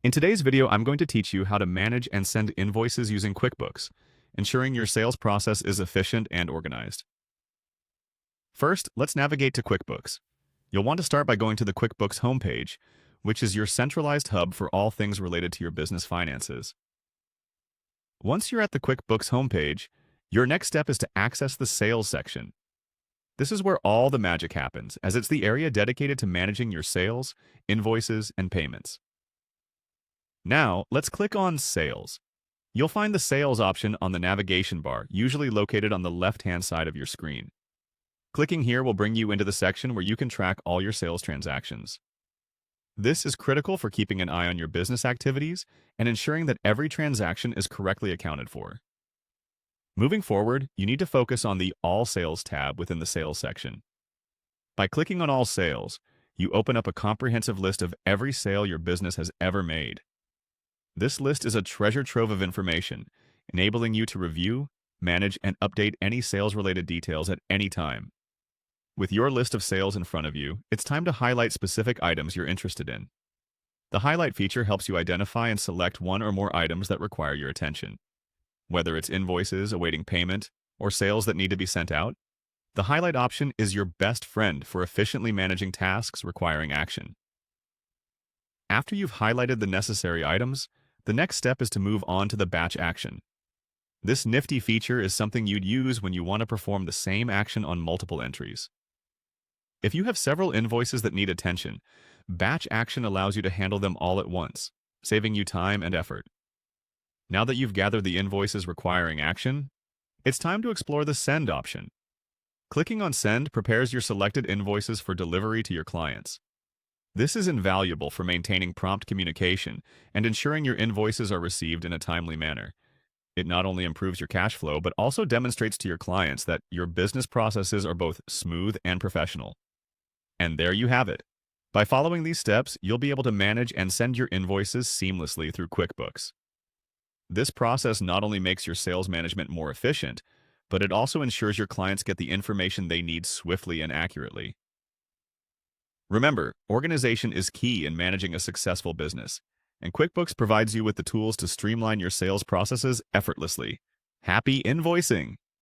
In today's video, I'm going to teach you how to manage and send invoices using QuickBooks, ensuring your sales process is efficient and organized. First, let's navigate to QuickBooks. You'll want to start by going to the QuickBooks homepage, which is your centralized hub for all things related to your business finances. Once you're at the QuickBooks homepage, your next step is to access the Sales section. This is where all the magic happens, as it's the area dedicated to managing your sales, invoices, and payments. Now, let's click on Sales. You'll find the Sales option on the navigation bar, usually located on the left-hand side of your screen. Clicking here will bring you into the section where you can track all your sales transactions. This is critical for keeping an eye on your business activities and ensuring that every transaction is correctly accounted for. Moving forward, you need to focus on the All Sales tab within the Sales section. By clicking on All Sales, you open up a comprehensive list of every sale your business has ever made. This list is a treasure trove of information, enabling you to review, manage, and update any sales-related details at any time. With your list of sales in front of you, it's time to highlight specific items you're interested in. The Highlight feature helps you identify and select one or more items that require your attention. Whether it's invoices awaiting payment or sales that need to be sent out, the Highlight option is your best friend for efficiently managing tasks requiring action. After you've highlighted the necessary items, the next step is to move on to the Batch action. This nifty feature is something you'd use when you want to perform the same action on multiple entries. If you have several invoices that need attention, Batch action allows you to handle them all at once, saving you time and effort. Now that you've gathered the invoices requiring action, it's time to explore the Send option. Clicking on Send prepares your selected invoices for delivery to your clients. This is invaluable for maintaining prompt communication and ensuring your invoices are received in a timely manner. It not only improves your cash flow, but also demonstrates to your clients that your business processes are both smooth and professional. And there you have it. By following these steps, you'll be able to manage and send your invoices seamlessly through QuickBooks. This process not only makes your sales management more efficient, but it also ensures your clients get the information they need swiftly and accurately. Remember, organization is key in managing a successful business, and QuickBooks provides you with the tools to streamline your sales processes effortlessly. Happy invoicing!